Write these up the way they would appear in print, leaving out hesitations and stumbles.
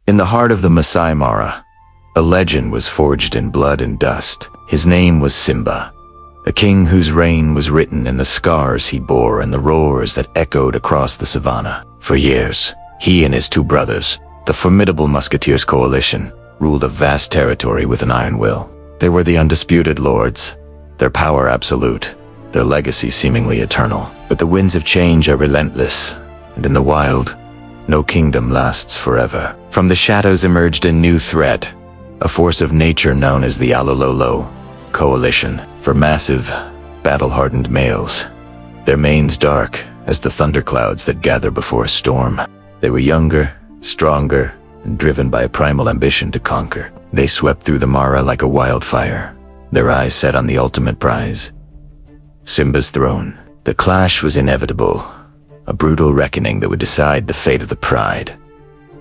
In the heart of the Masai Mara, a legend was forged in blood and dust. His name was Simba, a king whose reign was written in the scars he bore and the roars that echoed across the savannah. For years, he and his two brothers, the formidable Musketeers coalition, ruled a vast territory with an iron will. They were the undisputed lords, their power absolute, their legacy seemingly eternal. But the winds of change are relentless, and in the wild, no kingdom lasts forever. From the shadows emerged a new threat, a force of nature known as the Alulolo Coalition, for massive, battle-hardened males, their manes dark as the thunderclouds that gather before a storm. They were younger, stronger, and driven by a primal ambition to conquer. They swept through the Mara like a wildfire, their eyes set on the ultimate prize, Simba's throne. The clash was inevitable, a brutal reckoning that would decide the fate of the pride.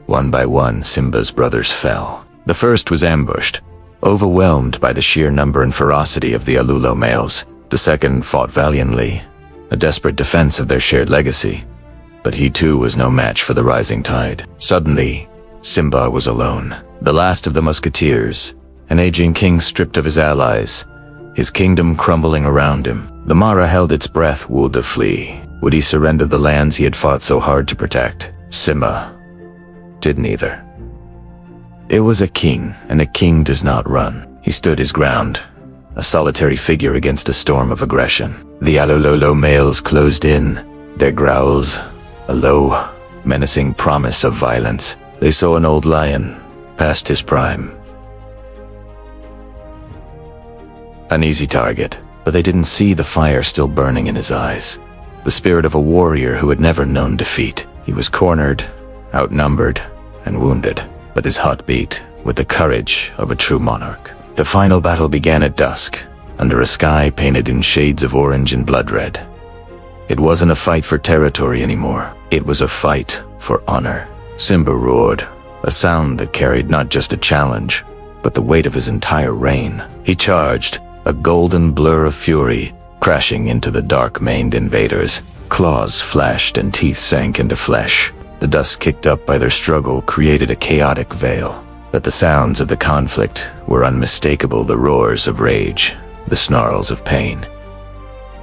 One by one, Simba's brothers fell. The first was ambushed, overwhelmed by the sheer number and ferocity of the Alulo males. The second fought valiantly, a desperate defense of their shared legacy. But he too was no match for the rising tide. Suddenly, Simba was alone, the last of the musketeers, an aging king stripped of his allies, his kingdom crumbling around him. The Mara held its breath, would to flee. Would he surrender the lands he had fought so hard to protect? Simba didn't either. It was a king, and a king does not run. He stood his ground, a solitary figure against a storm of aggression. The Alulolo males closed in, their growls a low, menacing promise of violence. They saw an old lion, past his prime. An easy target, but they didn't see the fire still burning in his eyes. The spirit of a warrior who had never known defeat. He was cornered, outnumbered, and wounded, but his heart beat with the courage of a true monarch. The final battle began at dusk, under a sky painted in shades of orange and blood red. It wasn't a fight for territory anymore. It was a fight for honor. Simba roared, a sound that carried not just a challenge, but the weight of his entire reign. He charged, a golden blur of fury, crashing into the dark-maned invaders. Claws flashed and teeth sank into flesh. The dust kicked up by their struggle created a chaotic veil. But the sounds of the conflict were unmistakable, the roars of rage, the snarls of pain.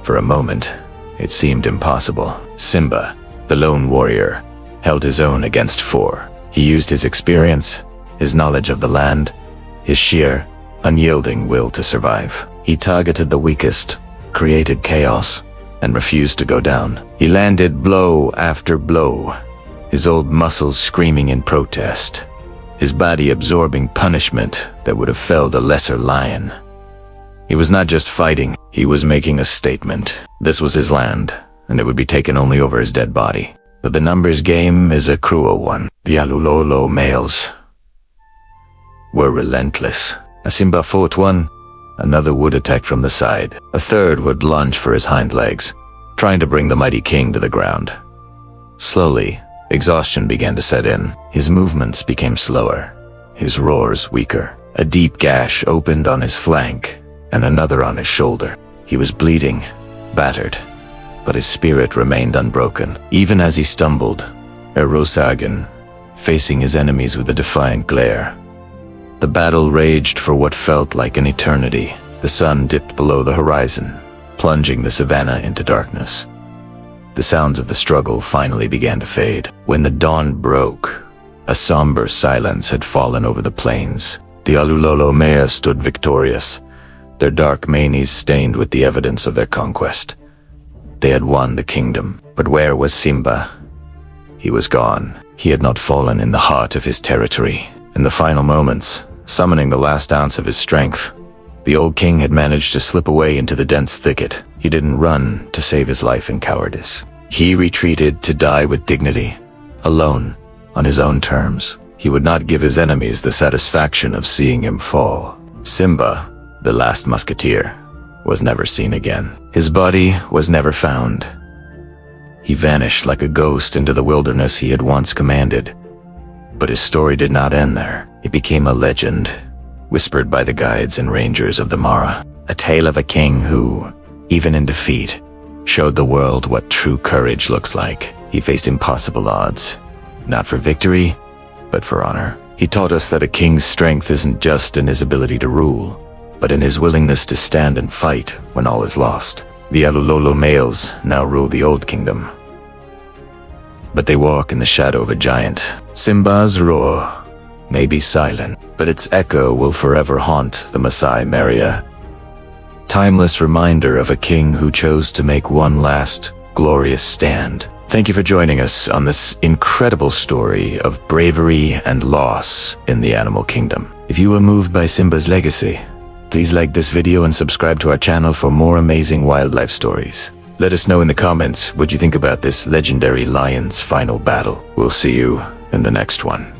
For a moment, it seemed impossible. Simba, the lone warrior, held his own against four. He used his experience, his knowledge of the land, his sheer, unyielding will to survive. He targeted the weakest, created chaos, and refused to go down. He landed blow after blow, his old muscles screaming in protest, his body absorbing punishment that would have felled a lesser lion. He was not just fighting, he was making a statement. This was his land, and it would be taken only over his dead body. But the numbers game is a cruel one. The Alulolo males were relentless. As Simba fought one, another would attack from the side. A third would lunge for his hind legs, trying to bring the mighty king to the ground. Slowly, exhaustion began to set in. His movements became slower, his roars weaker. A deep gash opened on his flank, and another on his shoulder. He was bleeding, battered, but his spirit remained unbroken. Even as he stumbled, Erosagan, facing his enemies with a defiant glare. The battle raged for what felt like an eternity. The sun dipped below the horizon, plunging the savannah into darkness. The sounds of the struggle finally began to fade. When the dawn broke, a somber silence had fallen over the plains. The Alulolo Mea stood victorious, their dark manes stained with the evidence of their conquest. They had won the kingdom, but where was Simba? He was gone. He had not fallen in the heart of his territory. In the final moments, summoning the last ounce of his strength, the old king had managed to slip away into the dense thicket. He didn't run to save his life in cowardice. He retreated to die with dignity, alone, on his own terms. He would not give his enemies the satisfaction of seeing him fall. Simba, the last musketeer, was never seen again. His body was never found. He vanished like a ghost into the wilderness he had once commanded. But his story did not end there. It became a legend, whispered by the guides and rangers of the Mara. A tale of a king who, even in defeat, showed the world what true courage looks like. He faced impossible odds, not for victory, but for honor. He taught us that a king's strength isn't just in his ability to rule, but in his willingness to stand and fight when all is lost. The Alulolo males now rule the Old Kingdom, but they walk in the shadow of a giant. Simba's roar may be silent, but its echo will forever haunt the Masai Maria. Timeless reminder of a king who chose to make one last glorious stand. Thank you for joining us on this incredible story of bravery and loss in the animal kingdom. If you were moved by Simba's legacy, please like this video and subscribe to our channel for more amazing wildlife stories. Let us know in the comments what you think about this legendary lion's final battle. We'll see you in the next one.